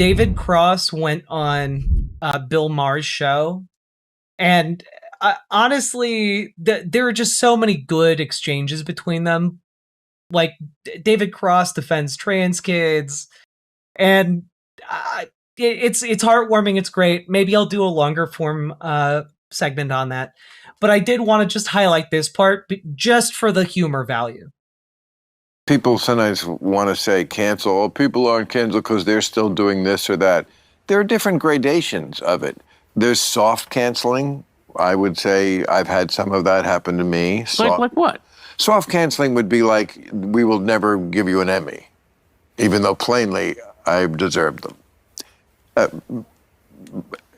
David Cross went on Bill Maher's show, and honestly, there are just so many good exchanges between them. Like David Cross defends trans kids, and it's heartwarming. It's great. Maybe I'll do a longer form segment on that. But I did want to just highlight this part just for the humor value. People sometimes want to say cancel. People aren't canceled because they're still doing this or that. There are different gradations of it. There's soft canceling. I would say I've had some of that happen to me. Like what? Soft canceling would be like, we will never give you an Emmy, even though plainly I deserved them.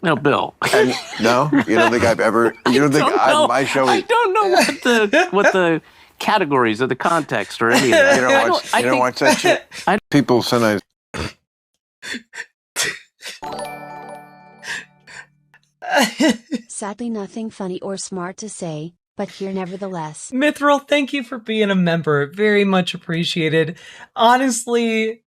No, Bill. And, no? You don't think I've ever... You don't think my show... I don't know what the categories of the context or any of that. You don't watch that shit? People sometimes... Sadly, nothing funny or smart to say, but here nevertheless. Mithril, thank you for being a member. Very much appreciated. Honestly,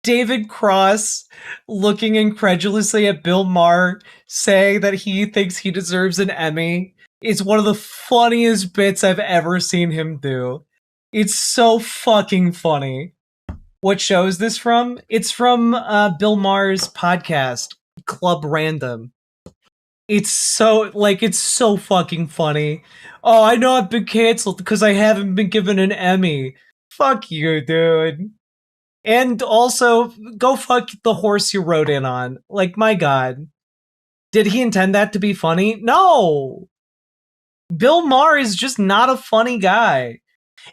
David Cross looking incredulously at Bill Maher saying that he thinks he deserves an Emmy is one of the funniest bits I've ever seen him do. It's so fucking funny. What show is this from? It's from Bill Maher's podcast, Club Random. It's so fucking funny. Oh, I know I've been canceled because I haven't been given an Emmy. Fuck you, dude. And also, go fuck the horse you rode in on. Like, my God. Did he intend that to be funny? No! Bill Maher is just not a funny guy.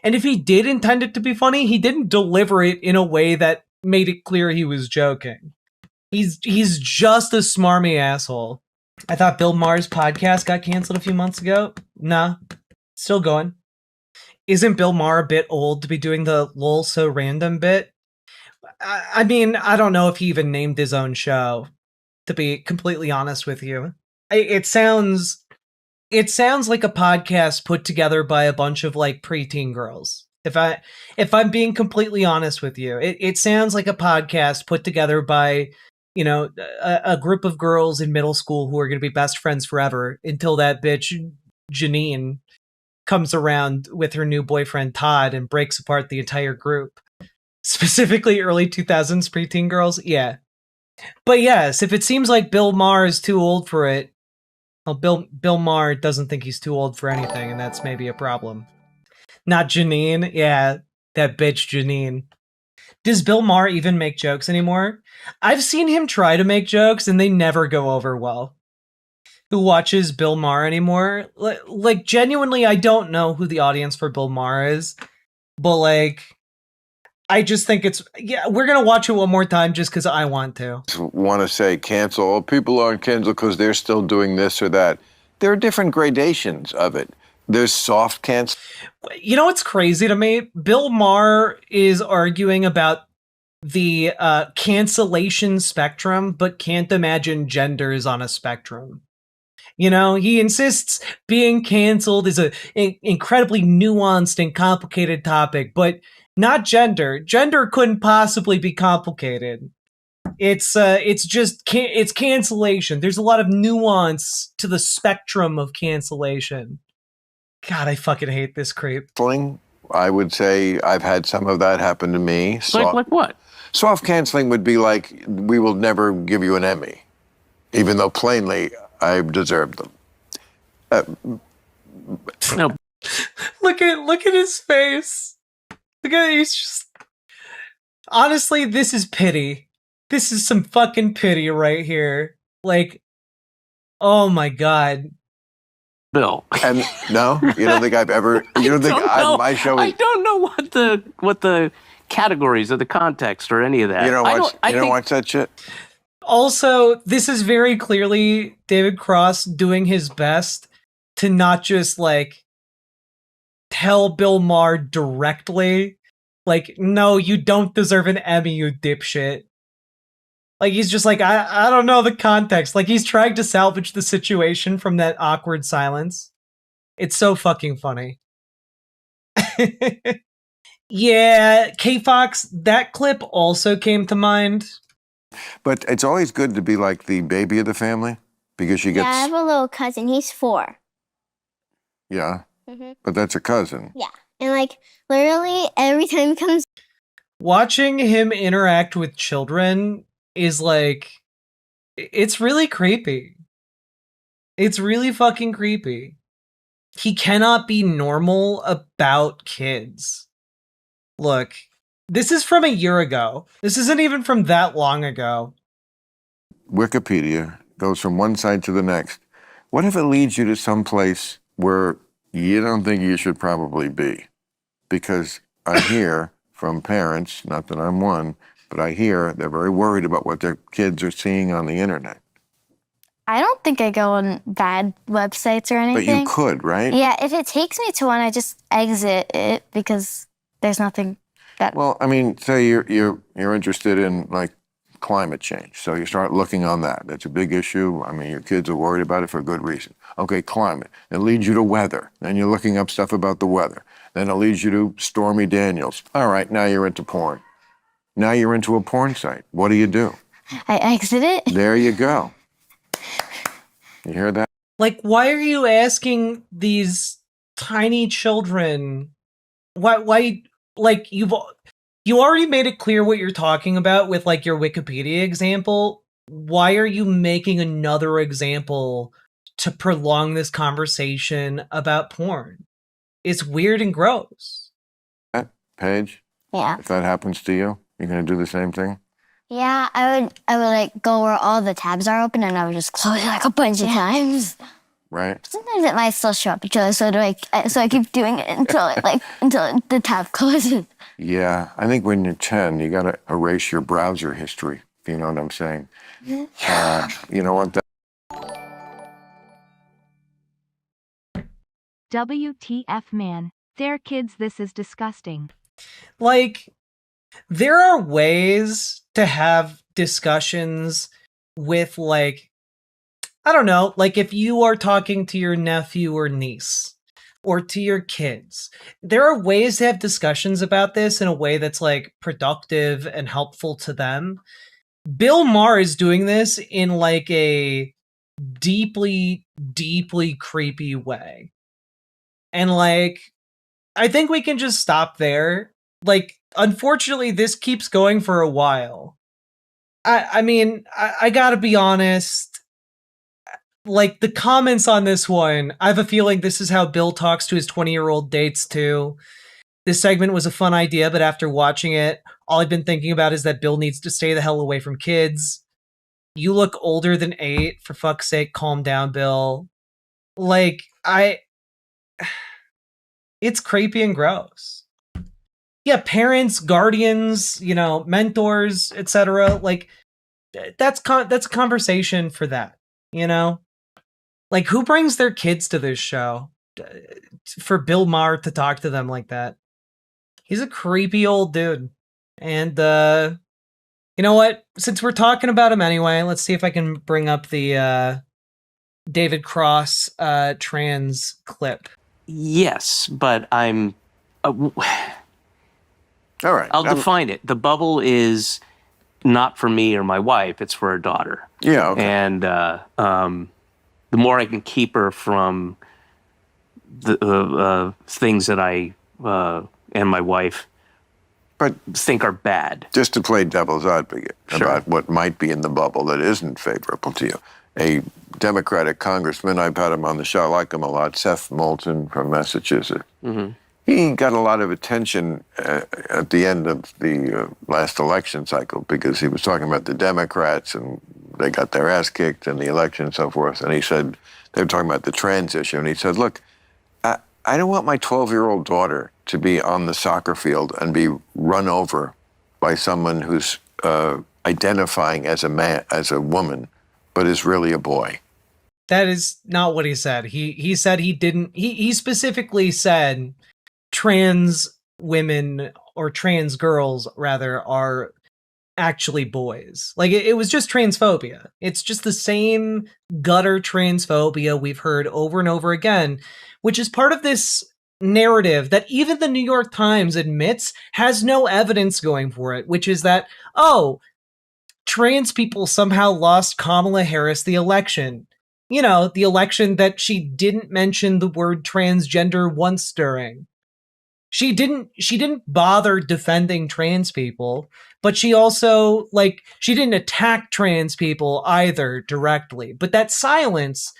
And if he did intend it to be funny, he didn't deliver it in a way that made it clear he was joking. He's just a smarmy asshole. I thought Bill Maher's podcast got canceled a few months ago. Nah, still going. Isn't Bill Maher a bit old to be doing the lol so random bit? I mean, I don't know if he even named his own show, to be completely honest with you. It sounds like a podcast put together by a bunch of like preteen girls. If I'm being completely honest with you, it sounds like a podcast put together by, you know, a group of girls in middle school who are going to be best friends forever until that bitch Janine comes around with her new boyfriend Todd and breaks apart the entire group. Specifically early 2000s preteen girls, yeah. But yes, if it seems like Bill Maher is too old for it, well, Bill Maher doesn't think he's too old for anything, and that's maybe a problem. Not Janine, yeah, that bitch Janine. Does Bill Maher even make jokes anymore? I've seen him try to make jokes, and they never go over well. Who watches Bill Maher anymore? Like, genuinely, I don't know who the audience for Bill Maher is, but like, I just think we're going to watch it one more time just because I want to. Want to say cancel. People aren't canceled because they're still doing this or that. There are different gradations of it. There's soft cancel. You know what's crazy to me? Bill Maher is arguing about the cancellation spectrum, but can't imagine genders on a spectrum. You know, he insists being canceled is an incredibly nuanced and complicated topic, but not gender. Gender couldn't possibly be complicated. It's cancellation. There's a lot of nuance to the spectrum of cancellation. God, I fucking hate this creep. I would say I've had some of that happen to me. Like what? Soft canceling would be like, we will never give you an Emmy, even though plainly I deserved them. No. Look at his face. Look at it, he's just... Honestly, this is pity. This is some fucking pity right here. Like, oh my God. Bill. And no, you don't think I've ever... You don't think my show is... I don't know what the categories of the context or any of that. You don't watch that shit? Also, this is very clearly David Cross doing his best to not just, like, tell Bill Maher directly, like, no, you don't deserve an Emmy, you dipshit. Like, he's just like, I don't know the context. Like, he's trying to salvage the situation from that awkward silence. It's so fucking funny. Yeah, K-Fox, that clip also came to mind But it's always good to be like the baby of the family because you Yeah, I get, have a little cousin. He's 4. yeah, Mm-hmm. but that's a cousin. Yeah. And like literally every time he comes, Watching him interact with children is like, it's really creepy. It's really fucking creepy. He cannot be normal about kids. Look, this is from a year ago. This isn't even from that long ago. Wikipedia goes from one side to the next. What if it leads you to some place where you don't think you should probably be? Because I hear from parents, not that I'm one, but I hear they're very worried about what their kids are seeing on the internet. I don't think I go on bad websites or But you anything. could, right? Yeah, if it takes me to one, I just exit it because there's nothing that. Well, I mean, say you're interested in like climate change, so you start looking on that. That's a big issue. I mean, your kids are worried about it for a good reason. Okay, climate. It leads you to weather. Then you're looking up stuff about the weather. Then it leads you to Stormy Daniels. All right, now you're into porn. Now you're into a porn site. What do? I exit it. There you go. You hear that? Like, why are you asking these tiny children? Why? Like, you already made it clear what you're talking about with like your Wikipedia example. Why are you making another example to prolong this conversation about porn? It's weird and gross. Paige, Yeah. if that happens to you, you're going to do the same thing? Yeah, I would like go where all the tabs are open and I would just close it like a bunch of times. Right? Sometimes it might still show up each other, so I keep doing it until until the tab closes. Yeah, I think when you're 10, you got to erase your browser history, if you know what I'm saying. You know what? WTF, man. They're kids, this is disgusting. Like, there are ways to have discussions with, like, I don't know, like if you are talking to your nephew or niece or to your kids, there are ways to have discussions about this in a way that's like productive and helpful to them. Bill Maher is doing this in like a deeply, deeply creepy way. And like, I think we can just stop there. Like, unfortunately, this keeps going for a while. I mean, I gotta be honest. Like, the comments on this one, I have a feeling this is how Bill talks to his 20-year-old dates, too. This segment was a fun idea, but after watching it, all I've been thinking about is that Bill needs to stay the hell away from kids. You look older than 8. For fuck's sake, calm down, Bill. Like, it's creepy and gross. Yeah, parents, guardians, you know, mentors, etc. Like, that's a conversation for that, you know? Like, who brings their kids to this show for Bill Maher to talk to them like that? He's a creepy old dude. And, you know what? Since we're talking about him anyway, let's see if I can bring up the David Cross trans clip. Yes, but I'm. All right. I'll define it. The bubble is not for me or my wife; it's for our daughter. Yeah. Okay. And the more I can keep her from the things that I and my wife But think are bad. just to play devil's advocate Sure. about what might be in the bubble that isn't favorable to you. A Democratic congressman, I've had him on the show, I like him a lot, Seth Moulton from Massachusetts. Mm-hmm. He got a lot of attention at the end of the last election cycle because he was talking about the Democrats and they got their ass kicked in the election and so forth. And he said, they were talking about the trans issue, and he said, look, I don't want my 12-year-old daughter to be on the soccer field and be run over by someone who's identifying as a man, as a woman, but is really a boy. That is not what he said. He said he didn't. He specifically said trans women or trans girls rather are actually boys. Like it was just transphobia. It's just the same gutter transphobia we've heard over and over again, which is part of this narrative that even the New York Times admits has no evidence going for it, which is that, oh, trans people somehow lost Kamala Harris the election. You know, the election that she didn't mention the word transgender once during. She didn't bother defending trans people, but she also, like, she didn't attack trans people either directly. But that silence,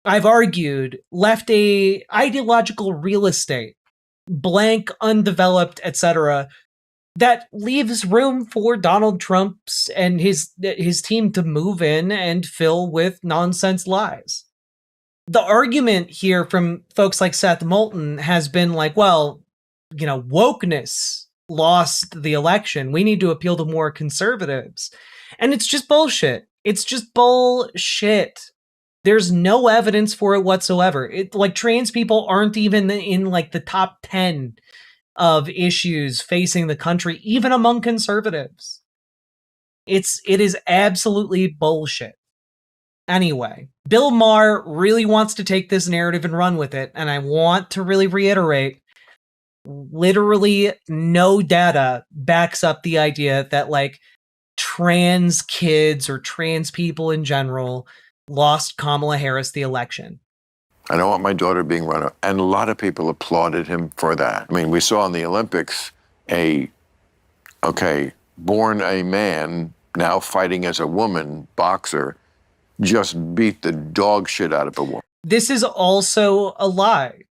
I've argued, left a ideological real estate, blank, undeveloped, etc., that leaves room for Donald Trump's and his team to move in and fill with nonsense lies. The argument here from folks like Seth Moulton has been like, well, you know, wokeness lost the election. We need to appeal to more conservatives. And it's just bullshit. It's just bullshit. There's no evidence for it whatsoever. Like, trans people aren't even in like the top 10 of issues facing the country, even among conservatives. It is absolutely bullshit. Anyway, Bill Maher really wants to take this narrative and run with it, and I want to really reiterate, literally no data backs up the idea that, like, trans kids or trans people in general lost Kamala Harris the election. I don't want my daughter being run over. And a lot of people applauded him for that. I mean, we saw in the Olympics born a man, now fighting as a woman, boxer, just beat the dog shit out of a woman. This is also a lie.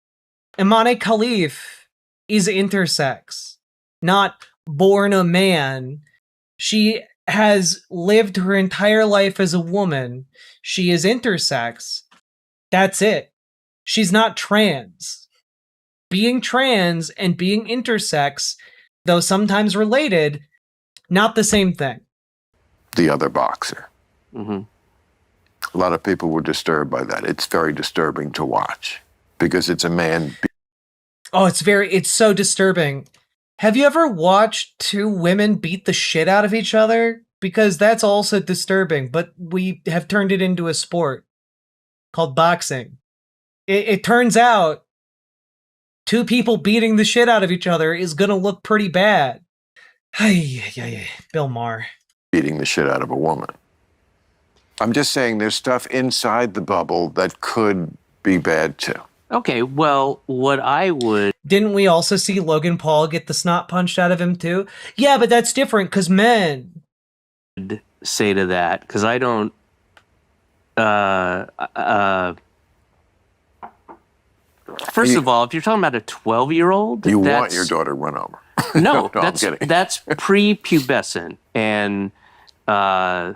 Imane Khalif is intersex, not born a man. She has lived her entire life as a woman. She is intersex. That's it. She's not trans. Being trans and being intersex, though sometimes related, not the same thing. The other boxer. Mm-hmm. A lot of people were disturbed by that. It's very disturbing to watch because it's a man. Oh, it's so disturbing. Have you ever watched two women beat the shit out of each other? Because that's also disturbing, but we have turned it into a sport called boxing. It turns out two people beating the shit out of each other is gonna look pretty bad. Bill Maher. Beating the shit out of a woman. I'm just saying there's stuff inside the bubble that could be bad too. Okay, well, what I would... Didn't we also see Logan Paul get the snot punched out of him too? Yeah, but that's different because men. Say to that, because I don't... First of all, if you're talking about a 12-year-old... You want your daughter run over. No, I'm kidding. That's prepubescent. And a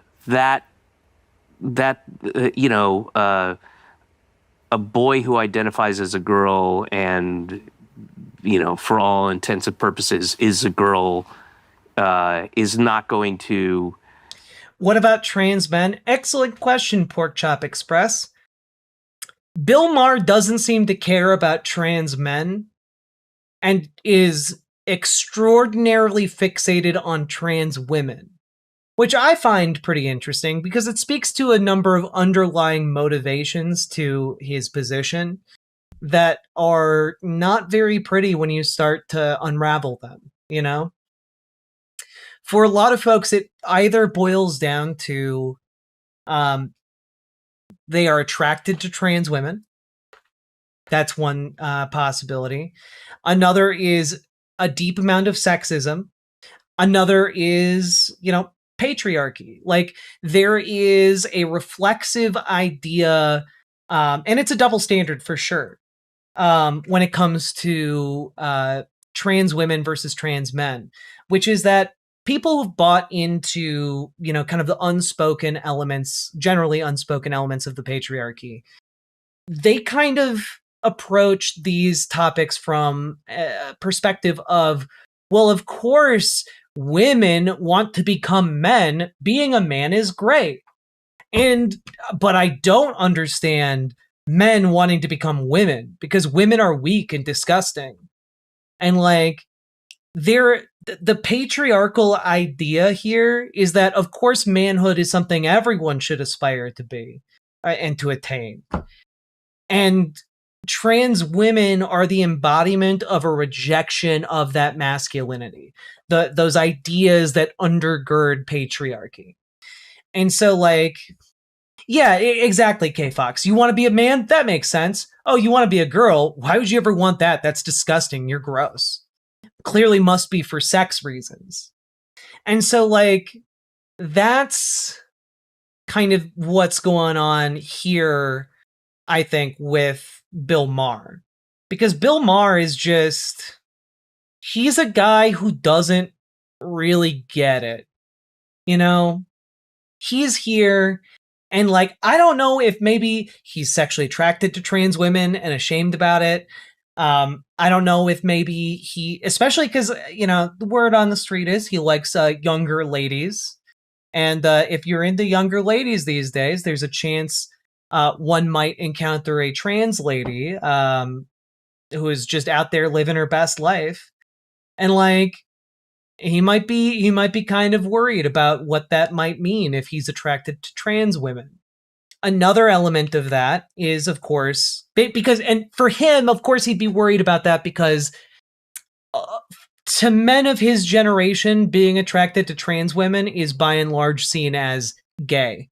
boy who identifies as a girl and, you know, for all intents and purposes is a girl is not going to... What about trans men? Excellent question, Pork Chop Express. Bill Maher doesn't seem to care about trans men and is extraordinarily fixated on trans women, which I find pretty interesting because it speaks to a number of underlying motivations to his position that are not very pretty when you start to unravel them, you know? For a lot of folks, it either boils down to they are attracted to trans women. That's one possibility. Another is a deep amount of sexism. Another is, you know, patriarchy. Like, there is a reflexive idea, and it's a double standard for sure, when it comes to trans women versus trans men, which is that people have bought into, you know, kind of the unspoken elements, generally unspoken elements of the patriarchy. They kind of approach these topics from a perspective of, well, of course, women want to become men. Being a man is great. But I don't understand men wanting to become women because women are weak and disgusting. And like, the patriarchal idea here is that, of course, manhood is something everyone should aspire to be and to attain. And trans women are the embodiment of a rejection of that masculinity, those ideas that undergird patriarchy. And so, like, yeah, exactly, K Fox. You want to be a man? That makes sense. Oh, you want to be a girl? Why would you ever want that? That's disgusting. You're gross. Clearly must be for sex reasons. And so, like, that's kind of what's going on here, I think, with Bill Maher. Because Bill Maher is just, he's a guy who doesn't really get it. You know? He's here, and, like, I don't know if maybe he's sexually attracted to trans women and ashamed about it. I don't know if maybe he, especially because, you know, the word on the street is he likes younger ladies. And if you're into younger ladies these days, there's a chance one might encounter a trans lady who is just out there living her best life. And, like, he might be kind of worried about what that might mean if he's attracted to trans women. Another element of that is, of course, because, and for him, of course, he'd be worried about that because to men of his generation, being attracted to trans women is by and large seen as gay.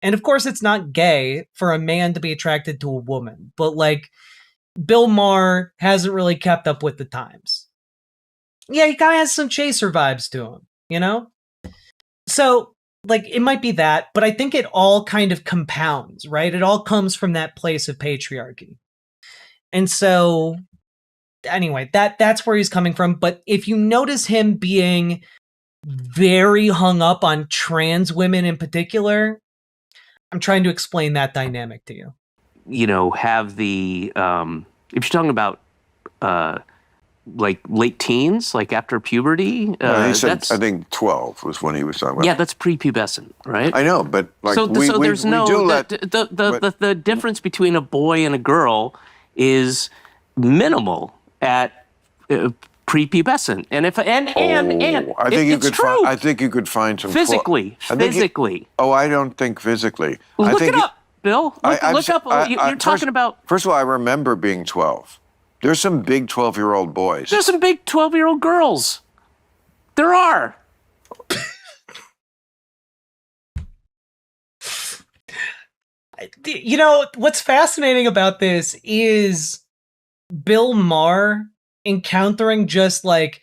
And of course, it's not gay for a man to be attracted to a woman, but, like, Bill Maher hasn't really kept up with the times. Yeah, he kind of has some chaser vibes to him, you know? So, like, it might be that, but I think it all kind of compounds, right? It all comes from that place of patriarchy. And so, anyway, that's where he's coming from. But if you notice him being very hung up on trans women in particular, I'm trying to explain that dynamic to you. You know, have the, if you're talking about, like late teens, like after puberty. He said, I think 12 was when he was talking about. Yeah, that's prepubescent, right? I know, but like so there's no do let, the difference between a boy and a girl is minimal at prepubescent, and if and I think you could find. I think you could find some physically. I don't think physically. Look I think it up, Bill. Look up. You're talking about. First of all, I remember being 12. There's some big 12-year-old boys. There's some big 12-year-old girls. There are. You know, what's fascinating about this is Bill Maher encountering just, like,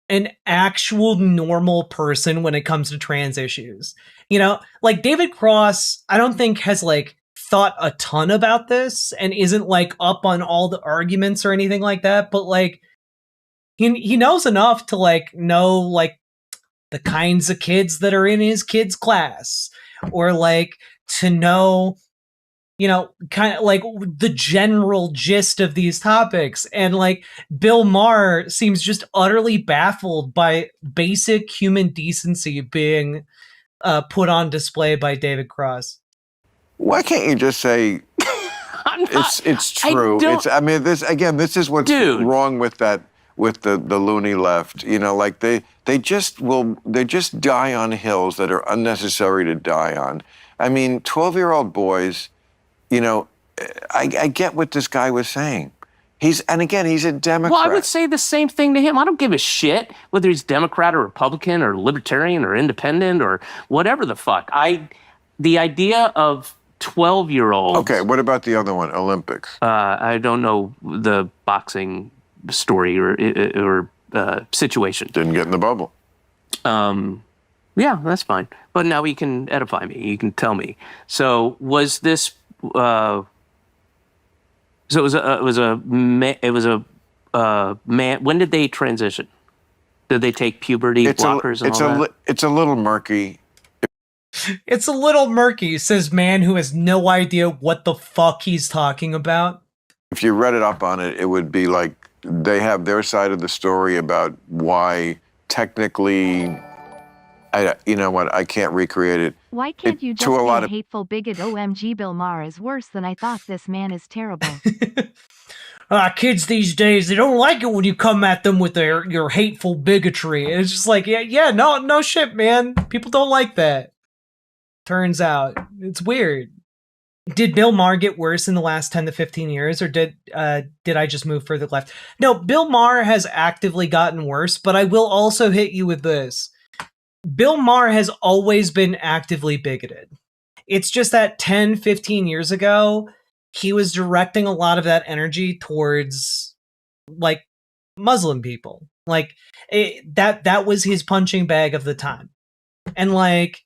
an actual normal person when it comes to trans issues. You know, like, David Cross, I don't think has, like, thought a ton about this and isn't, like, up on all the arguments or anything like that, but, like, he knows enough to, like, know, like, the kinds of kids that are in his kids' class, or, like, to know, you know, kind of like the general gist of these topics. And, like, Bill Maher seems just utterly baffled by basic human decency being put on display by David Cross. Why can't you just say it's true? This is what's wrong with that, with the loony left. You know, like they just die on hills that are unnecessary to die on. I mean, 12-year-old boys, you know, I get what this guy was saying. He's a Democrat. Well, I would say the same thing to him. I don't give a shit whether he's Democrat or Republican or Libertarian or Independent or whatever the fuck. The idea of 12-year-olds. Okay, what about the other one, Olympics? I don't know the boxing story or situation. Didn't get in the bubble. Yeah, that's fine. But now you can edify me. You can tell me. So was this? So it was a man. When did they transition? Did they take puberty blockers and all that? It's a little murky. It's a little murky, says man who has no idea what the fuck he's talking about. If you read it up on it, it would be like they have their side of the story about why technically, you know what, I can't recreate it. Why can't you just be a hateful bigot? OMG, Bill Maher is worse than I thought. This man is terrible. Kids these days, they don't like it when you come at them with your hateful bigotry. It's just like, no shit, man. People don't like that. Turns out. It's weird. Did Bill Maher get worse in the last 10 to 15 years, or did I just move further left? No, Bill Maher has actively gotten worse, but I will also hit you with this. Bill Maher has always been actively bigoted. It's just that 10, 15 years ago, he was directing a lot of that energy towards, like, Muslim people. Like, that was his punching bag of the time. And, like,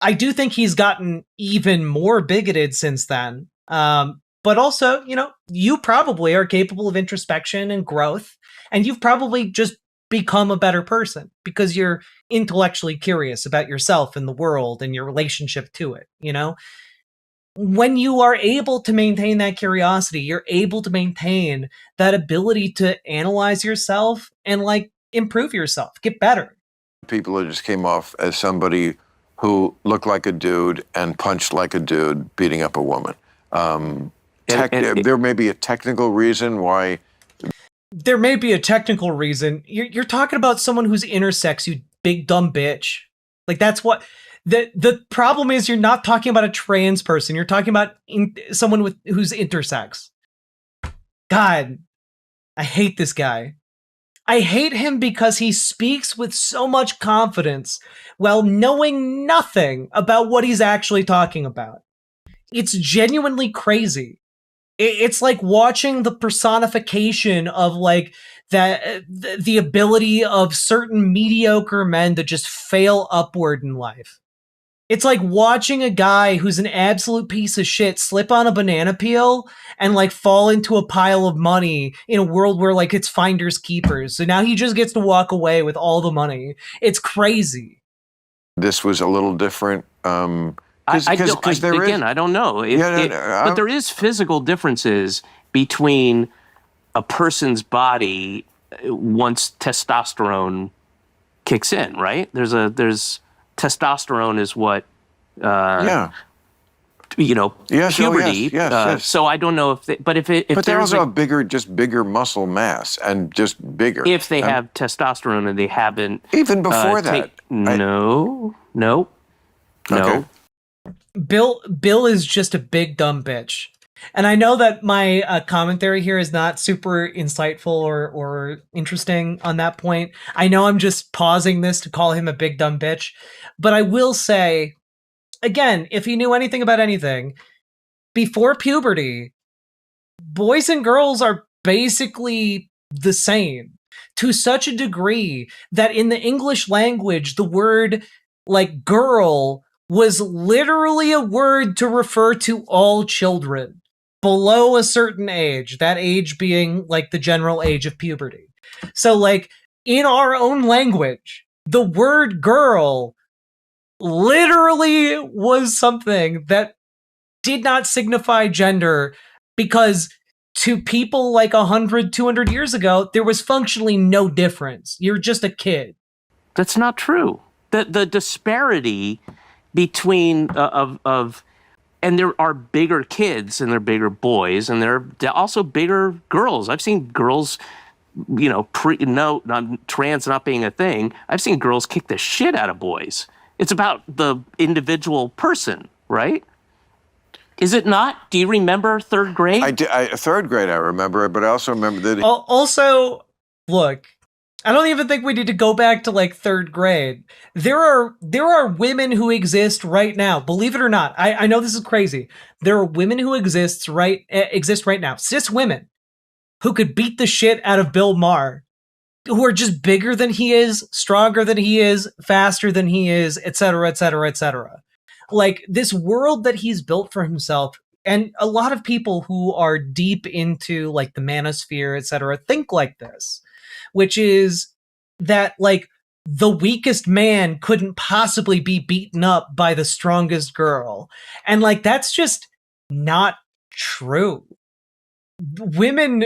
I do think he's gotten even more bigoted since then. But also, you probably are capable of introspection and growth, and you've probably just become a better person because you're intellectually curious about yourself and the world and your relationship to it, When you are able to maintain that curiosity, you're able to maintain that ability to analyze yourself and, like, improve yourself, get better. People who just came off as somebody who looked like a dude and punched like a dude beating up a woman. There may be a technical reason why. There may be a technical reason. You're talking about someone who's intersex, you big dumb bitch. Like, that's what the problem is. You're not talking about a trans person. You're talking about someone who's intersex. God, I hate this guy. I hate him because he speaks with so much confidence while knowing nothing about what he's actually talking about. It's genuinely crazy. It's like watching the personification of, like, that the ability of certain mediocre men to just fail upward in life. It's like watching a guy who's an absolute piece of shit slip on a banana peel and, like, fall into a pile of money in a world where, like, it's finders keepers. So now he just gets to walk away with all the money. It's crazy. This was a little different. I don't know. But there is physical differences between a person's body once testosterone kicks in, right? There's testosterone is what, puberty. Yes. So I don't know but they also have bigger muscle mass and just bigger. If they have testosterone and they haven't. Even before that. No. Okay. Bill is just a big dumb bitch. And I know that my commentary here is not super insightful or interesting on that point. I know I'm just pausing this to call him a big dumb bitch. But I will say, again, if he knew anything about anything, before puberty, boys and girls are basically the same to such a degree that in the English language, the word, like, girl was literally a word to refer to all children below a certain age, that age being, like, the general age of puberty. So, like, in our own language, the word girl literally was something that did not signify gender, because to people like 100, 200 years ago, there was functionally no difference. You're just a kid. That's not true. The disparity between and there are bigger kids and there are bigger boys and there are also bigger girls. I've seen girls, trans not being a thing. I've seen girls kick the shit out of boys. It's about the individual person, right? Is it not? Do you remember third grade? Third grade, I remember it, but I also remember that. Also, look, I don't even think we need to go back to, like, third grade. There are women who exist right now. Believe it or not, I know this is crazy. There are women who exist right now, cis women, who could beat the shit out of Bill Maher, who are just bigger than he is, stronger than he is, faster than he is, etc., etc., etc. Like, this world that he's built for himself, and a lot of people who are deep into, like, the manosphere, etc., think like this, which is that, like, the weakest man couldn't possibly be beaten up by the strongest girl. And, like, that's just not true. Women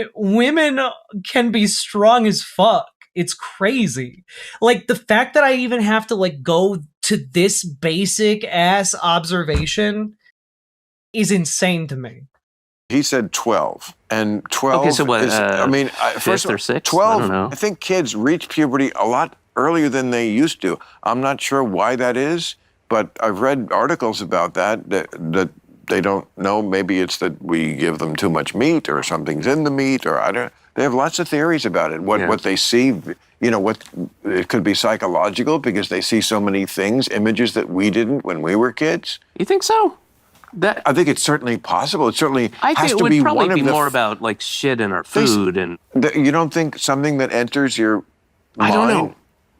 can be strong as fuck. It's crazy. Like, the fact that I even have to, like, go to this basic ass observation is insane to me. He said 12, and 12 okay, so what, is, fifth or sixth? 12, I don't know. I think kids reach puberty a lot earlier than they used to. I'm not sure why that is, but I've read articles about that they don't know. Maybe it's that we give them too much meat, or something's in the meat, or I don't. They have lots of theories about it. What they see, what it could be psychological because they see so many things, images that we didn't when we were kids. You think so? I think it's certainly possible. It certainly I has think it to would be probably one of be the. more about like shit in our food and. You don't think something that enters your mind? I don't know.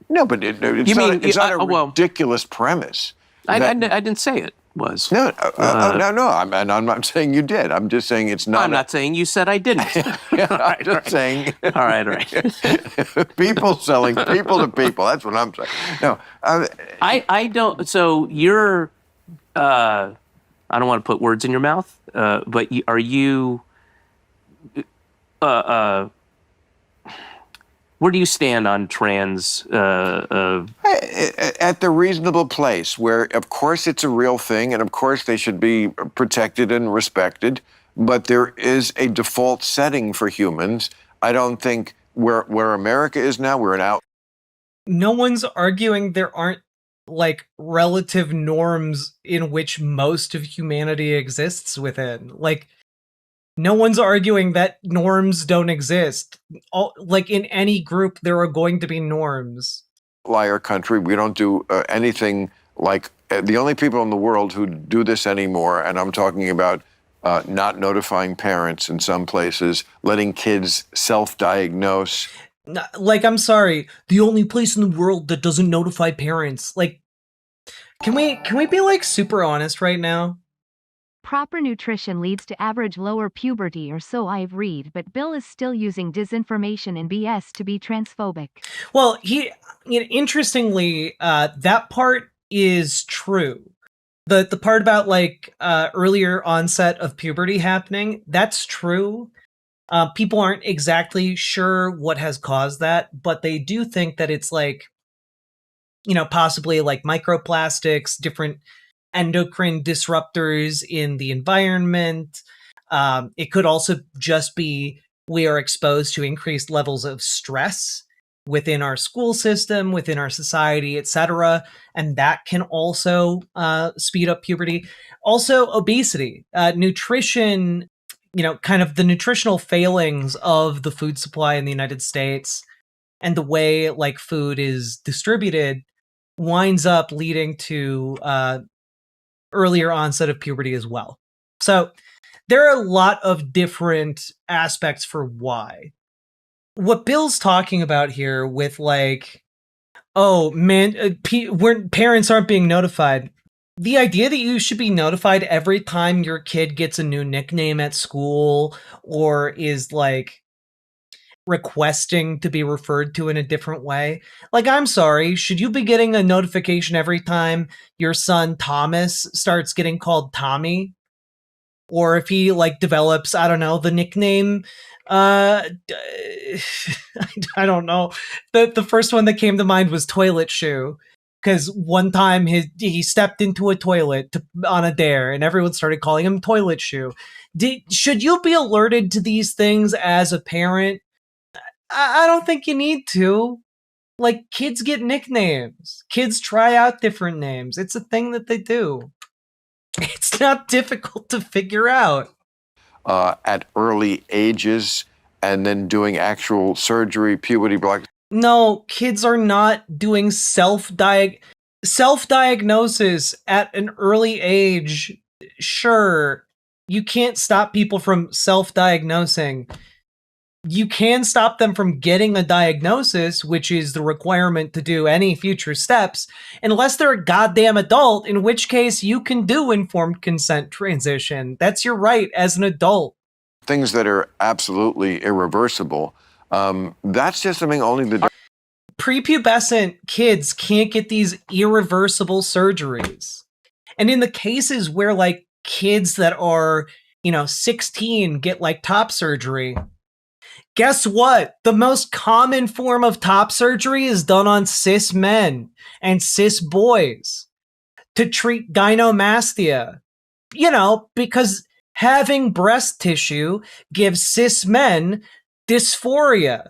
No, but it's not a ridiculous premise. I didn't say it was. No, no. I'm not saying you did. I'm just saying it's not. I'm not saying you said I didn't. I'm just saying. All right. People selling people to people. That's what I'm saying. No, I don't. So you're. I don't want to put words in your mouth, but are you? Where do you stand on trans? At the reasonable place where, of course, it's a real thing, and of course they should be protected and respected, but there is a default setting for humans. I don't think where America is now, we're an out. No one's arguing there aren't like relative norms in which most of humanity exists within. Like, no one's arguing that norms don't exist. Like in any group, there are going to be norms. Liar country, we don't do anything like the only people in the world who do this anymore, and I'm talking about not notifying parents in some places, letting kids self-diagnose. Like, I'm sorry, the only place in the world that doesn't notify parents. Like, can we be like super honest right now? Proper nutrition leads to average lower puberty, or so I've read, but Bill is still using disinformation and BS to be transphobic. Well, interestingly, that part is true. The part about like earlier onset of puberty happening, that's true. People aren't exactly sure what has caused that, but they do think that it's like, possibly like microplastics, different endocrine disruptors in the environment. It could also just be we are exposed to increased levels of stress within our school system, within our society, etc. And that can also speed up puberty. Also, obesity, nutrition, kind of the nutritional failings of the food supply in the United States and the way like food is distributed winds up leading to earlier onset of puberty as well. So there are a lot of different aspects for why. What Bill's talking about here with like, oh man, parents aren't being notified. The idea that you should be notified every time your kid gets a new nickname at school or is like requesting to be referred to in a different way. Like, I'm sorry, should you be getting a notification every time your son Thomas starts getting called Tommy? Or if he like develops, I don't know, the nickname, I don't know. The first one that came to mind was Toilet Shoe. Because one time he stepped into a toilet on a dare and everyone started calling him Toilet Shoe. Should you be alerted to these things as a parent? I don't think you need to. Like, kids get nicknames. Kids try out different names. It's a thing that they do. It's not difficult to figure out. At early ages and then doing actual surgery, puberty block. No, kids are not doing self-diagnosis at an early age. Sure, you can't stop people from self-diagnosing. You can stop them from getting a diagnosis, which is the requirement to do any future steps, unless they're a goddamn adult, in which case you can do informed consent transition. That's your right as an adult. Things that are absolutely irreversible. That's just something only the prepubescent kids can't get these irreversible surgeries. And in the cases where like kids that are, 16 get like top surgery, guess what? The most common form of top surgery is done on cis men and cis boys to treat gynecomastia. Because having breast tissue gives cis men dysphoria.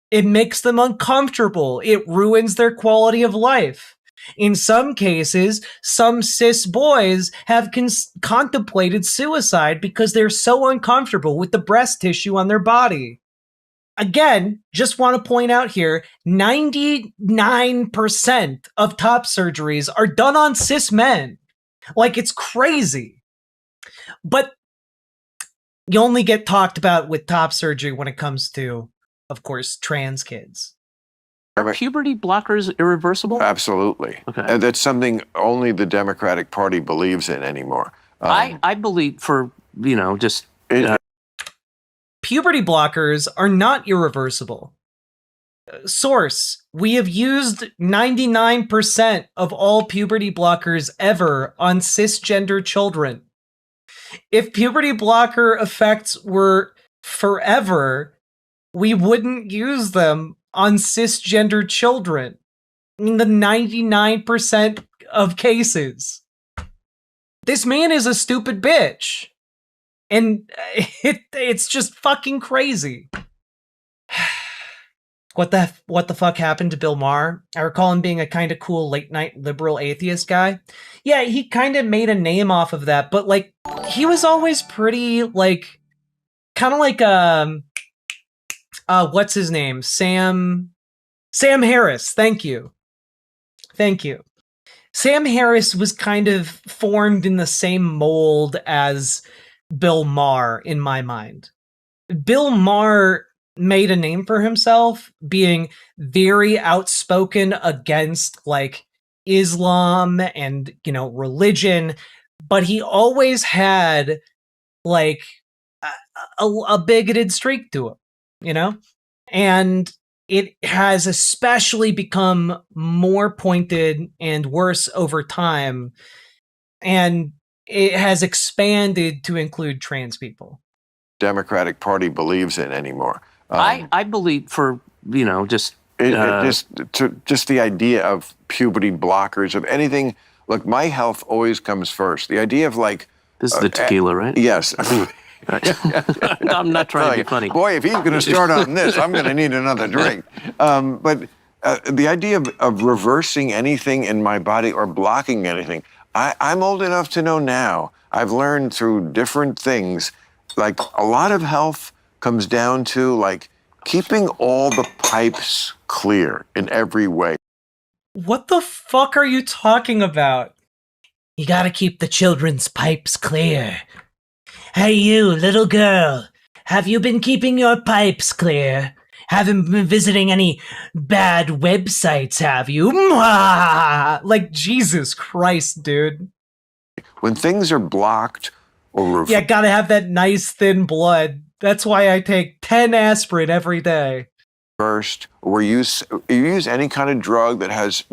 It makes them uncomfortable. It ruins their quality of life. In some cases, some cis boys have contemplated suicide because they're so uncomfortable with the breast tissue on their body. Again, just want to point out here, 99% of top surgeries are done on cis men. Like, it's crazy. But you only get talked about with top surgery when it comes to, of course, trans kids. Are puberty blockers irreversible? Absolutely. Okay. And that's something only the Democratic Party believes in anymore. I believe for, just... Puberty blockers are not irreversible. Source: we have used 99% of all puberty blockers ever on cisgender children. If puberty blocker effects were forever, we wouldn't use them on cisgender children in the 99% of cases. This man is a stupid bitch. And it's just fucking crazy. What the fuck happened to Bill Maher? I recall him being a kind of cool late night liberal atheist guy. Yeah, he kind of made a name off of that, but like he was always pretty like kind of like what's his name? Sam Harris. Thank you. Sam Harris was kind of formed in the same mold as Bill Maher in my mind. Bill Maher made a name for himself being very outspoken against like Islam and, religion, but he always had like a bigoted streak to him, and it has especially become more pointed and worse over time, and it has expanded to include trans people. Democratic Party believes in anymore. I believe for, just the idea of puberty blockers, of anything. Look, my health always comes first. The idea of like... This is the tequila, right? Yes. I'm not trying to be funny. Boy, if he's going to start on this, I'm going to need another drink. But the idea of reversing anything in my body or blocking anything, I'm old enough to know now. I've learned through different things, like a lot of health comes down to like keeping all the pipes clear in every way. What the fuck are you talking about? You gotta keep the children's pipes clear. Hey you, little girl, have you been keeping your pipes clear? Haven't been visiting any bad websites, have you? Like, Jesus Christ, dude. When things are blocked or... Yeah, gotta have that nice thin blood. That's why I take 10 aspirin every day. First, or you use any kind of drug that has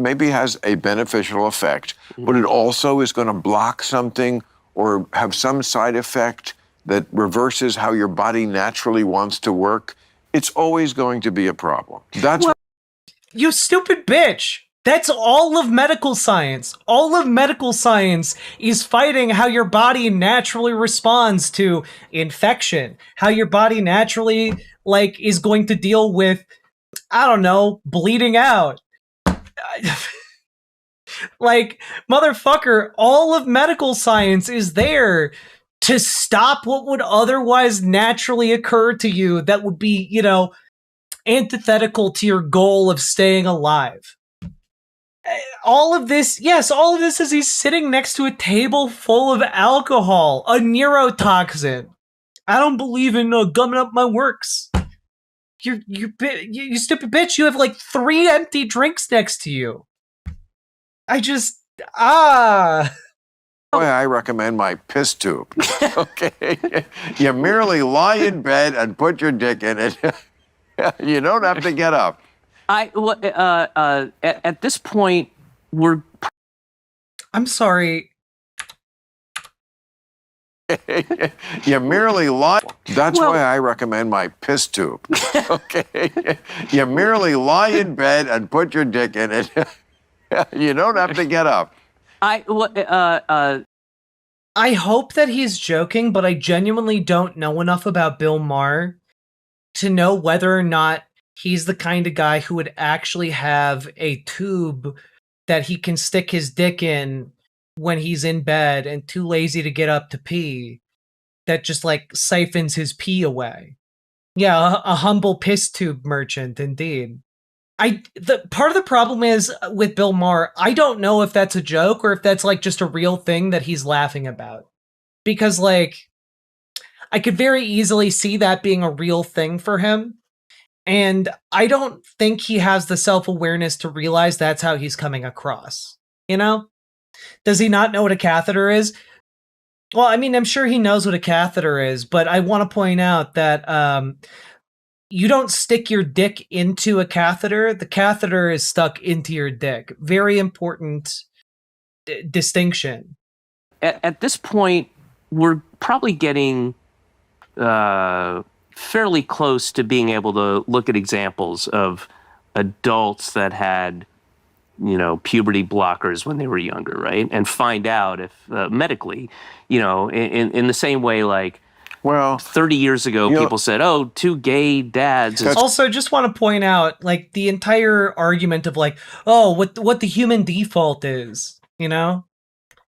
a beneficial effect, but it also is going to block something or have some side effect that reverses how your body naturally wants to work, it's always going to be a problem. That's you stupid bitch. That's all of medical science. All of medical science is fighting how your body naturally responds to infection, how your body naturally, like, is going to deal with, I don't know, bleeding out. Like, motherfucker, all of medical science is there to stop what would otherwise naturally occur to you that would be, antithetical to your goal of staying alive. All of this is he's sitting next to a table full of alcohol, a neurotoxin. I don't believe in gumming up my works. You stupid bitch, you have like 3 empty drinks next to you. Boy, I recommend my piss tube. Okay? You merely lie in bed and put your dick in it. You don't have to get up. At this point, I'm sorry. You merely lie. That's why I recommend my piss tube. Okay? You merely lie in bed and put your dick in it. You don't have to get up. I hope that he's joking, but I genuinely don't know enough about Bill Maher to know whether or not he's the kind of guy who would actually have a tube that he can stick his dick in when he's in bed and too lazy to get up to pee, that just like siphons his pee away. Yeah, a humble piss tube merchant, indeed. The part of the problem is with Bill Maher, I don't know if that's a joke or if that's like just a real thing that he's laughing about. Because like I could very easily see that being a real thing for him. And I don't think he has the self-awareness to realize that's how he's coming across. You know? Does he not know what a catheter is? Well, I mean, I'm sure he knows what a catheter is, but I want to point out that you don't stick your dick into a catheter. The catheter is stuck into your dick. Very important distinction. At this point, we're probably getting fairly close to being able to look at examples of adults that had, puberty blockers when they were younger, right? And find out if medically, in the same way, like, Well, 30 years ago, people said, oh, two gay dads. Also, just want to point out, like, the entire argument of, like, oh, what the human default is,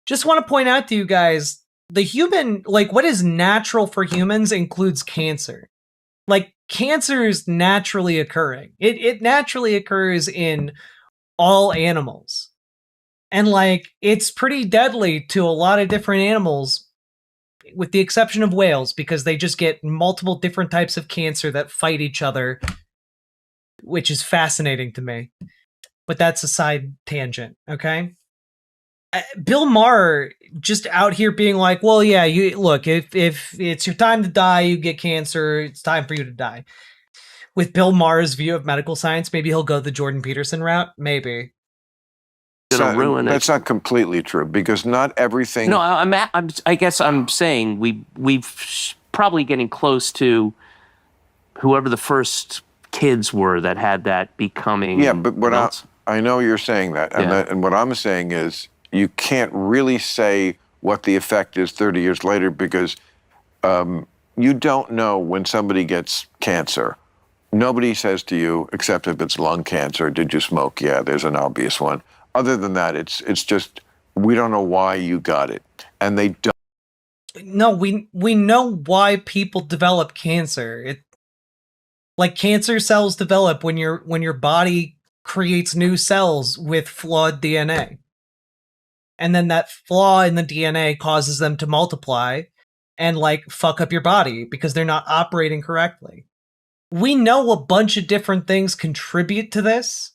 Just want to point out to you guys, the human, like, what is natural for humans includes cancer. Like, cancer is naturally occurring. It naturally occurs in all animals. And, like, it's pretty deadly to a lot of different animals, with the exception of whales, because they just get multiple different types of cancer that fight each other, which is fascinating to me. But that's a side tangent, okay? Bill Maher just out here being like, well, yeah, you look, if it's your time to die, you get cancer, it's time for you to die. With Bill Maher's view of medical science, maybe he'll go the Jordan Peterson route. Maybe. That's not completely true, because not everything. No, I guess I'm saying we've probably getting close to whoever the first kids were that had that becoming. Yeah, but adults. I know you're saying that, and what I'm saying is you can't really say what the effect is 30 years later, because you don't know when somebody gets cancer. Nobody says to you, except if it's lung cancer, did you smoke? Yeah, there's an obvious one. Other than that, it's just, we don't know why you got it. And they don't. No, we know why people develop cancer. Like, cancer cells develop when your body creates new cells with flawed DNA. And then that flaw in the DNA causes them to multiply and, like, fuck up your body because they're not operating correctly. We know a bunch of different things contribute to this,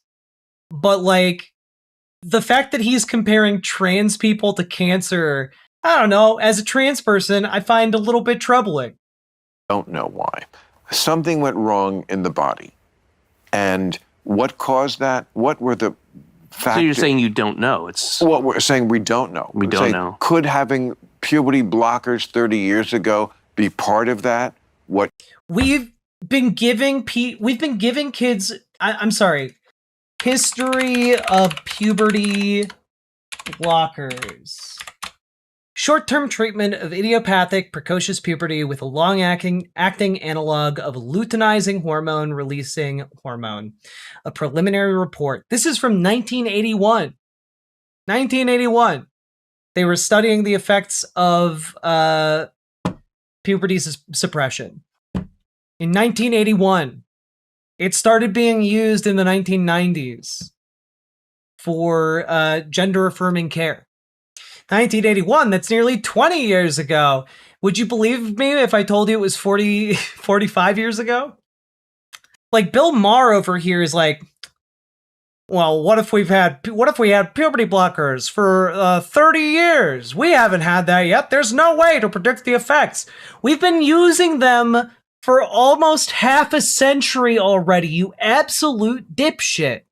but, like, the fact that he's comparing trans people to cancer, I don't know, as a trans person, I find a little bit troubling. Don't know why. Something went wrong in the body. And what caused that? What were the factors? So you're saying you don't know? It's what we're saying, we don't know. We don't know. Could having puberty blockers 30 years ago be part of that? What we've been giving kids, I'm sorry, history of puberty blockers. Short-term treatment of idiopathic precocious puberty with a long-acting analog of luteinizing hormone-releasing hormone. A preliminary report. This is from 1981. 1981. They were studying the effects of puberty suppression. In 1981. It started being used in the 1990s for gender-affirming care. 1981, that's nearly 20 years ago. Would you believe me if I told you it was 45 years ago? Like, Bill Maher over here is like, well, what if we had puberty blockers for 30 years? We haven't had that yet. There's no way to predict the effects. We've been using them for almost half a century already, you absolute dipshit.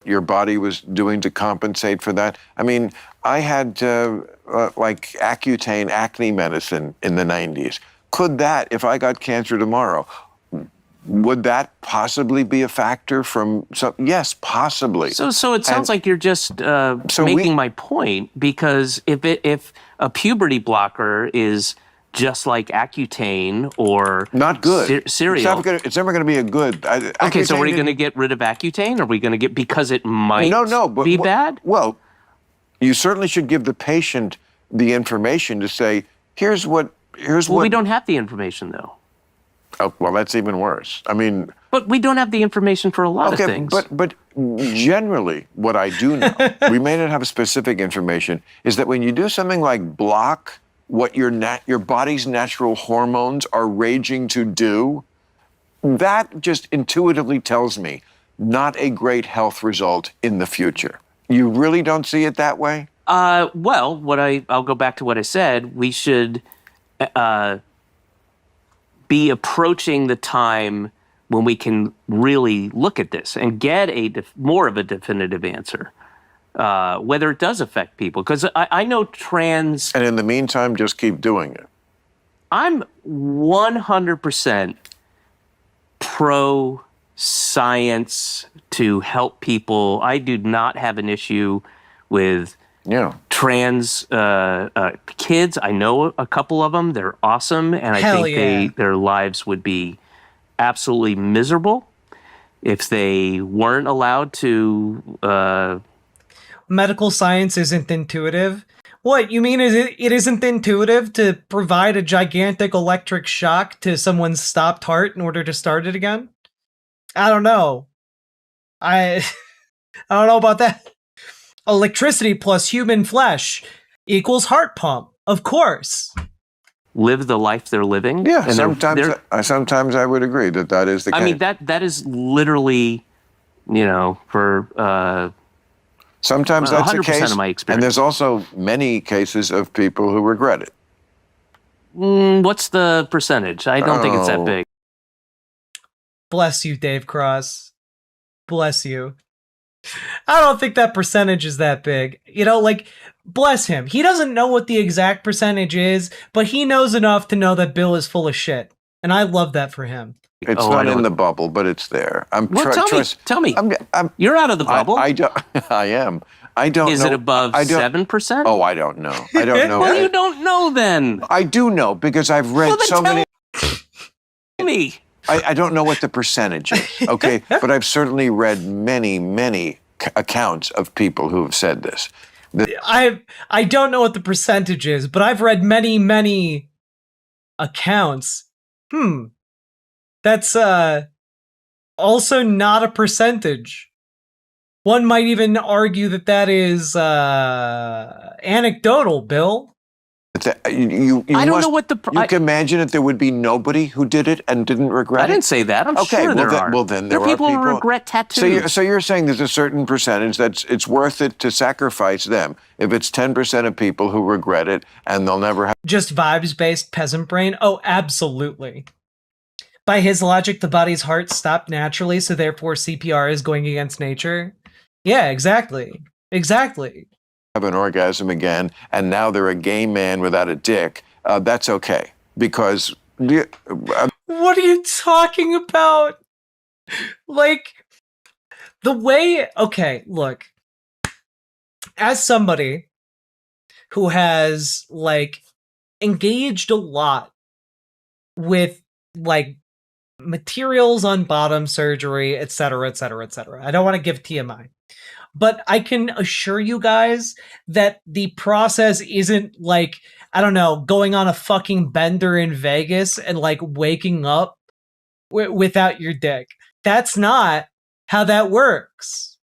your body was doing to compensate for that? I mean, I had like Accutane acne medicine in the 90s. Could that, if I got cancer tomorrow, would that possibly be a factor from some? Yes, possibly. So it sounds like you're just making my point, because if a puberty blocker is just like Accutane or Not good. cereal. It's never going to be a good. Okay, so are we Accutane going to get rid of Accutane? Are we going to get because it might be bad? Well, you certainly should give the patient the information to say, here's what. Well, we don't have the information though. Oh, well, that's even worse. I mean. But we don't have the information for a lot of things. But generally, what I do know, we may not have specific information, is that when you do something like block what your body's natural hormones are raging to do, that just intuitively tells me not a great health result in the future. You really don't see it that way? Well, I'll go back to what I said. We should be approaching the time when we can really look at this and get more of a definitive answer, whether it does affect people. Because I know trans... And in the meantime, just keep doing it. I'm 100% pro-science to help people. I do not have an issue with trans kids. I know a couple of them. They're awesome. And I think their lives would be absolutely miserable if they weren't allowed to. Medical science isn't intuitive. What you mean is it isn't intuitive to provide a gigantic electric shock to someone's stopped heart in order to start it again? I don't know. I don't know about that. Electricity plus human flesh equals heart pump, of course. Live the life they're living. Yeah, and sometimes I would agree that is the case. I mean, that is literally, for sometimes that's the case, of my experience. And there's also many cases of people who regret it. What's the percentage? I don't think it's that big. Bless you, Dave Cross. Bless you. I don't think that percentage is that big. Bless him. He doesn't know what the exact percentage is, but he knows enough to know that Bill is full of shit. And I love that for him. It's not in the bubble, but it's there. Tell me. You're out of the bubble. I am. I don't know. Is it above 7%? Oh, I don't know. I don't know. Well, you don't know then. I do know because I've read so many. Me. I don't know what the percentage is, okay? But I've certainly read many, many accounts of people who have said this. I don't know what the percentage is, but I've read many, many accounts. That's also not a percentage. One might even argue that is anecdotal, Bill. You I don't know what the... You can imagine that there would be nobody who did it and didn't regret it? I didn't say that. I'm sure there are. Well, then there are people who regret tattoos. So you're saying there's a certain percentage it's worth it to sacrifice them. If it's 10% of people who regret it and they'll never have... Just vibes-based peasant brain? Oh, absolutely. By his logic, the body's heart stopped naturally, so therefore CPR is going against nature. Yeah, exactly. Exactly. Have an orgasm again, and now they're a gay man without a dick, that's okay. Because... what are you talking about? The way... Okay, look. As somebody who has, engaged a lot with, materials on bottom surgery, etc., etc., etc. I don't want to give TMI. But I can assure you guys that the process isn't I don't know, going on a fucking bender in Vegas and waking up without your dick. That's not how that works.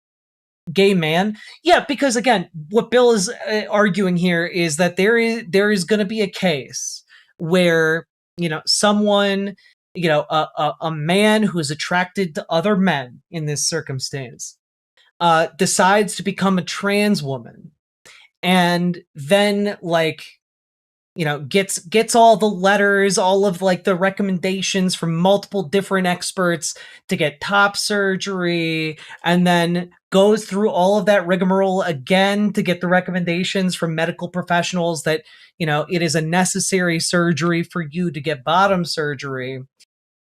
Gay man. Yeah, because again, what Bill is arguing here is that there is going to be a case where, someone, a man who is attracted to other men in this circumstance decides to become a trans woman and then gets all the letters, all of the recommendations from multiple different experts to get top surgery, and then goes through all of that rigmarole again to get the recommendations from medical professionals that, it is a necessary surgery for you to get bottom surgery.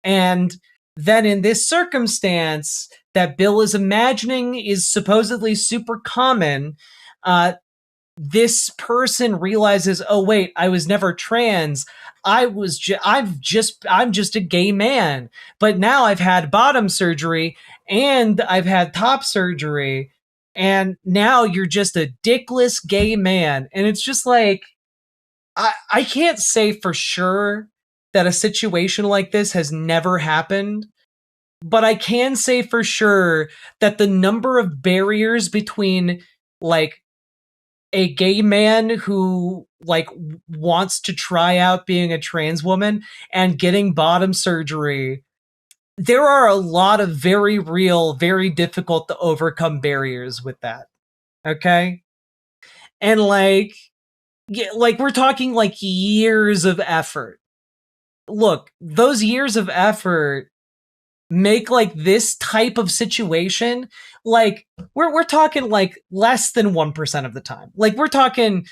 And then in this circumstance that Bill is imagining is supposedly super common, this person realizes, oh wait, I was never trans. I'm just a gay man. But now I've had bottom surgery and I've had top surgery, and now you're just a dickless gay man. And it's just like, I can't say for sure that a situation like this has never happened, but I can say for sure that the number of barriers between like a gay man who like wants to try out being a trans woman and getting bottom surgery, there are a lot of very real, very difficult to overcome barriers with that. Okay? And like, yeah, like we're talking like years of effort. Look, those years of effort make like this type of situation, like we're talking like less than 1% of the time. Like we're talking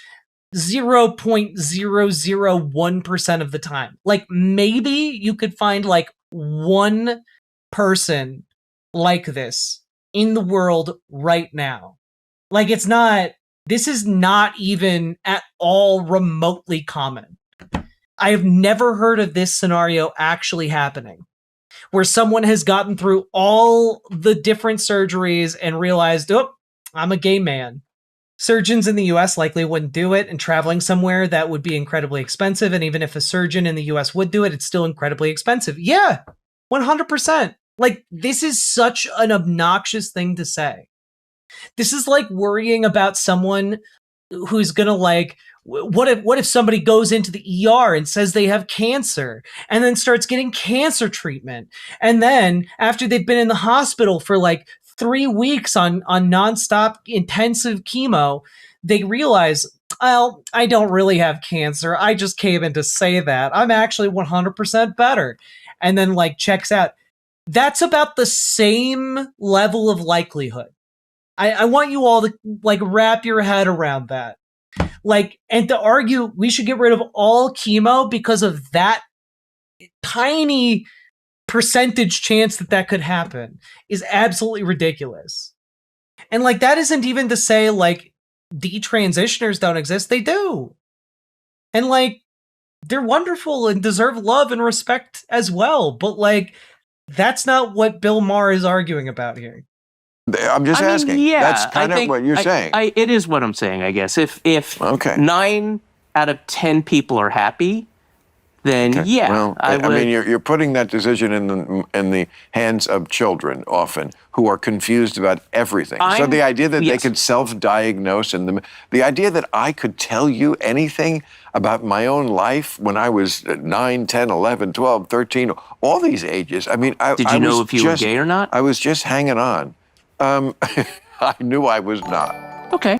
0.001% of the time. Like maybe you could find like one person like this in the world right now. Like this is not even at all remotely common. I have never heard of this scenario actually happening, where someone has gotten through all the different surgeries and realized, oh, I'm a gay man. Surgeons in the US likely wouldn't do it, and traveling somewhere that would be incredibly expensive. And even if a surgeon in the US would do it, it's still incredibly expensive. Yeah, 100%. Like, this is such an obnoxious thing to say. This is like worrying about someone who's gonna like, what if somebody goes into the ER and says they have cancer and then starts getting cancer treatment, and then after they've been in the hospital for like 3 weeks on nonstop intensive chemo, they realize, well, I don't really have cancer. I just came in to say that. I'm actually 100% better. And then like checks out. That's about the same level of likelihood. I want you all to like wrap your head around that. Like, and to argue we should get rid of all chemo because of that tiny percentage chance that could happen is absolutely ridiculous. And like, that isn't even to say like detransitioners don't exist. They do. And like, they're wonderful and deserve love and respect as well. But like, that's not what Bill Maher is arguing about here. I'm just asking. Yeah, that's kind of what you're saying. It is what I'm saying, I guess. If okay. 9 out of 10 people are happy, then okay. yeah, well, I mean, you're putting that decision in the hands of children often who are confused about everything. So the idea that they could self-diagnose, and the idea that I could tell you anything about my own life when I was 9, 10, 11, 12, 13, all these ages. I mean, did you know if you were gay or not? I was just hanging on. I knew I was not. Okay.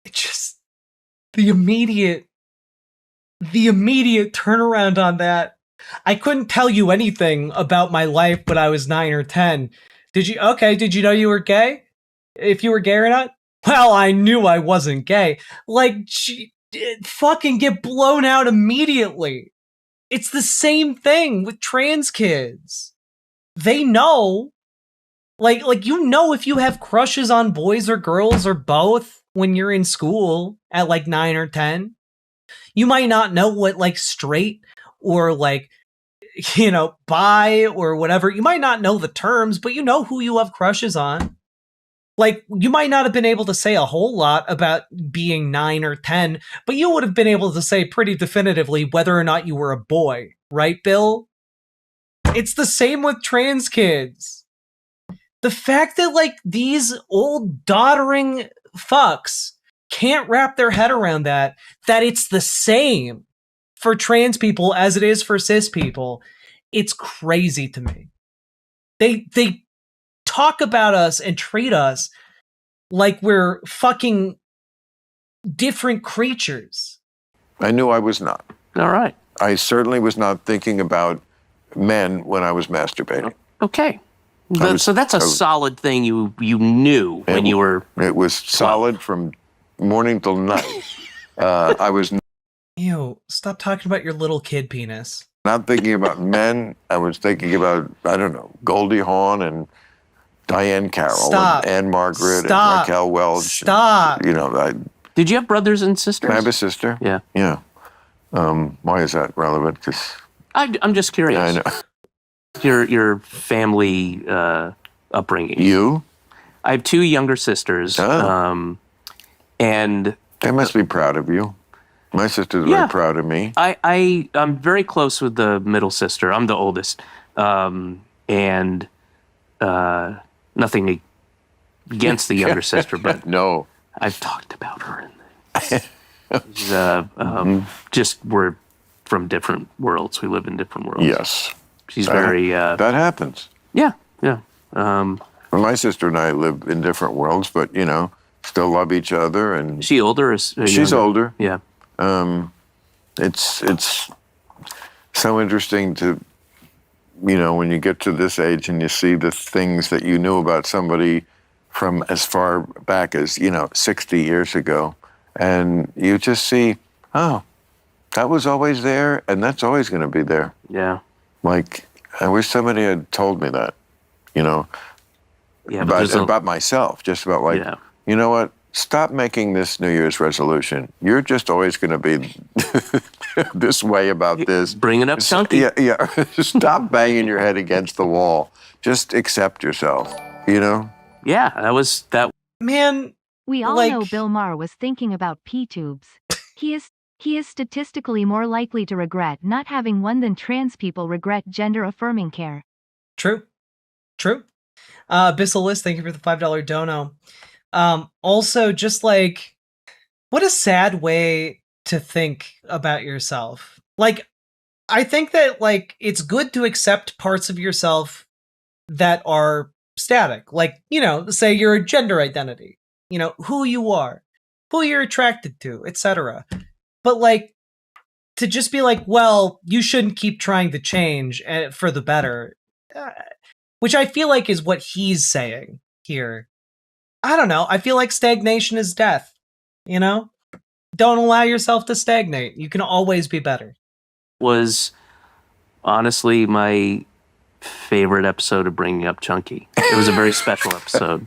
It's just the immediate turnaround on that. I couldn't tell you anything about my life when I was 9 or 10. Did you know you were gay? If you were gay or not? Well, I knew I wasn't gay. Like, fucking get blown out immediately. It's the same thing with trans kids. They know. Like you know, if you have crushes on boys or girls or both when you're in school at like 9 or 10, you might not know what like straight or like, you know, bi or whatever. You might not know the terms, but you know who you have crushes on. Like, you might not have been able to say a whole lot about being 9 or 10, but you would have been able to say pretty definitively whether or not you were a boy, right, Bill? It's the same with trans kids. The fact that, like, these old doddering fucks can't wrap their head around that it's the same for trans people as it is for cis people, it's crazy to me. They talk about us and treat us like we're fucking different creatures. I knew I was not. All right. I certainly was not thinking about men when I was masturbating. Okay. So that's a solid thing you knew when you were... It was solid from morning till night. I was... Ew, stop talking about your little kid penis. Not thinking about men. I was thinking about, I don't know, Goldie Hawn and Diane Carroll Stop. and Anne Margaret Stop. and Raquel Welch. Stop. You know, Did you have brothers and sisters? I have a sister. Yeah. Yeah. Why is that relevant? Because I'm just curious. I know. Your family upbringing. You? I have two younger sisters. Oh. And They must be proud of you. My sister's Yeah. very proud of me. I'm very close with the middle sister. I'm the oldest. And nothing against the younger sister, but No. I've talked about her. She's, just we're from different worlds. We live in different worlds. Yes. She's very... That happens. yeah. Well, my sister and I live in different worlds, but, you know, still love each other. And Is she older? Or she's younger? older. Yeah. It's so interesting to, you know, when you get to this age and you see the things that you knew about somebody from as far back as, 60 years ago. And you just see, oh, that was always there and that's always going to be there. Yeah. Like, I wish somebody had told me that, Yeah. But about myself, just about like, Yeah. you know what? Stop making this New Year's resolution. You're just always going to be this way about this. Bringing up chunky. Yeah. Stop banging your head against the wall. Just accept yourself, you know? Yeah, that. Man, We all Like- know Bill Maher was thinking about P-tubes. He is statistically more likely to regret not having one than trans people regret gender-affirming care. true. Bissellist, thank you for the $5 dono. Also, just like, what a sad way to think about yourself. Like, I think that, like, it's good to accept parts of yourself that are static. Like, say your gender identity, who you are, who you're attracted to, etc. But, like, to just be like, well, you shouldn't keep trying to change for the better, which I feel like is what he's saying here. I don't know. I feel like stagnation is death. Don't allow yourself to stagnate. You can always be better. Was honestly my favorite episode of Bringing Up Chunky. It was a very special episode.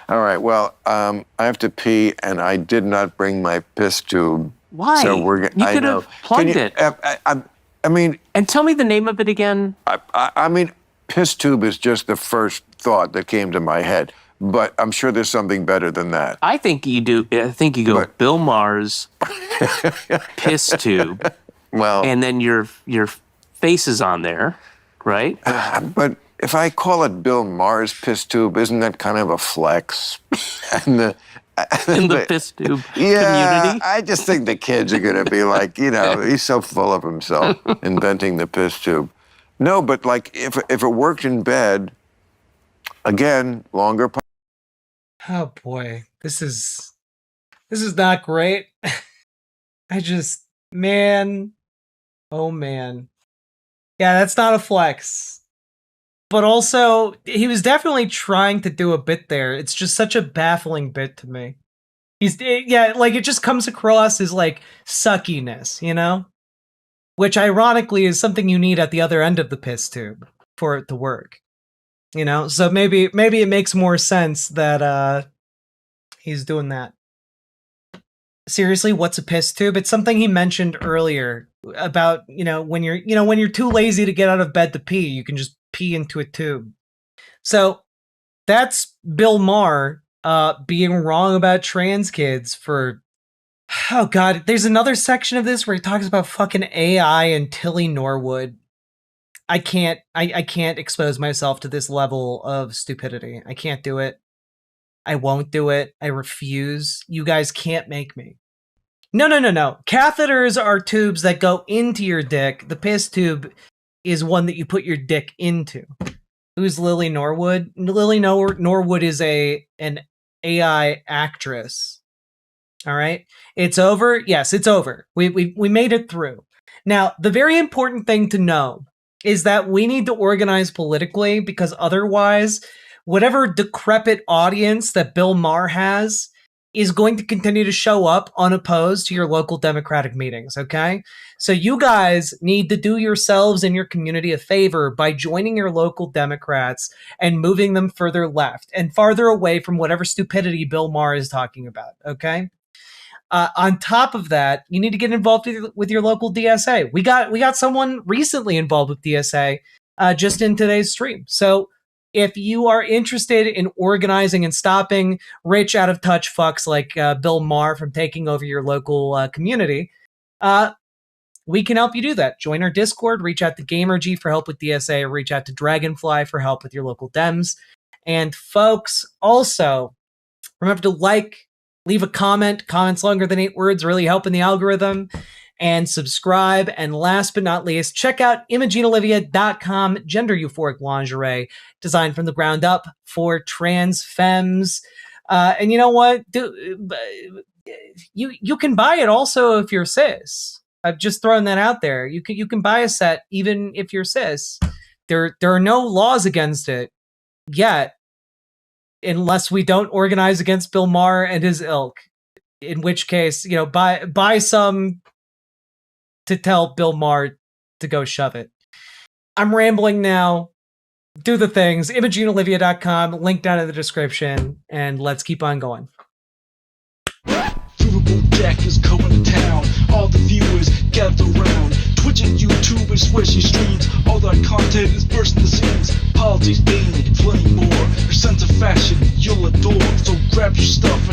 All right. Well, I have to pee, and I did not bring my piss tube. Why? So You could have plugged it. I mean, And tell me the name of it again. I mean, piss tube is just the first thought that came to my head, but I'm sure there's something better than that. I think you do. I think you go What? Bill Maher's piss tube, Well, and then your face is on there, right? but if I call it Bill Maher's piss tube, isn't that kind of a flex? and In the piss tube Yeah, community. I just think the kids are going to be like, he's so full of himself inventing the piss tube. No, but like if it worked in bed, again, longer. Oh boy, this is not great. Man, oh man. Yeah, that's not a flex. But also, he was definitely trying to do a bit there. It's just such a baffling bit to me. It just comes across as like suckiness, which ironically is something you need at the other end of the piss tube for it to work. So maybe it makes more sense that he's doing that. Seriously, what's a piss tube? It's something he mentioned earlier about, when you're too lazy to get out of bed to pee, you can just pee into a tube. So that's Bill Maher being wrong about trans kids for, oh god, there's another section of this where he talks about fucking AI and Tilly Norwood. I can't expose myself to this level of stupidity. I can't do it. I won't do it. I refuse. You guys can't make me. No. Catheters are tubes that go into your dick. The piss tube is one that you put your dick into. Who's Lily Norwood? Lily Norwood is an AI actress. All right? It's over? Yes, it's over. We made it through. Now, the very important thing to know is that we need to organize politically, because otherwise, whatever decrepit audience that Bill Maher has is going to continue to show up unopposed to your local Democratic meetings, okay? So you guys need to do yourselves and your community a favor by joining your local Democrats and moving them further left and farther away from whatever stupidity Bill Maher is talking about, okay? On top of that, you need to get involved with your local DSA. We got someone recently involved with DSA just in today's stream. So if you are interested in organizing and stopping rich, out of touch fucks like Bill Maher from taking over your local community, we can help you do that. Join our Discord, reach out to GamerG for help with DSA, or reach out to Dragonfly for help with your local Dems. And folks, also remember to leave a comment. Comments longer than 8 words really help in the algorithm. And subscribe. And last but not least, check out ImogeneOlivia.com, gender euphoric lingerie designed from the ground up for trans femmes. And you know what? You can buy it also if you're cis. I've just thrown that out there. You can buy a set even if you're cis. There are no laws against it yet, unless we don't organize against Bill Maher and his ilk. In which case, buy some to tell Bill Maher to go shove it. I'm rambling now. Do the things. ImogeneOlivia.com, link down in the description, and let's keep on going. Riverboat Jack is coming to town. All the viewers gather around. Twitch and YouTube and switching streams. All that content is bursting the scenes. Politics, being, plenty more. Your sense of fashion you'll adore. So grab your stuff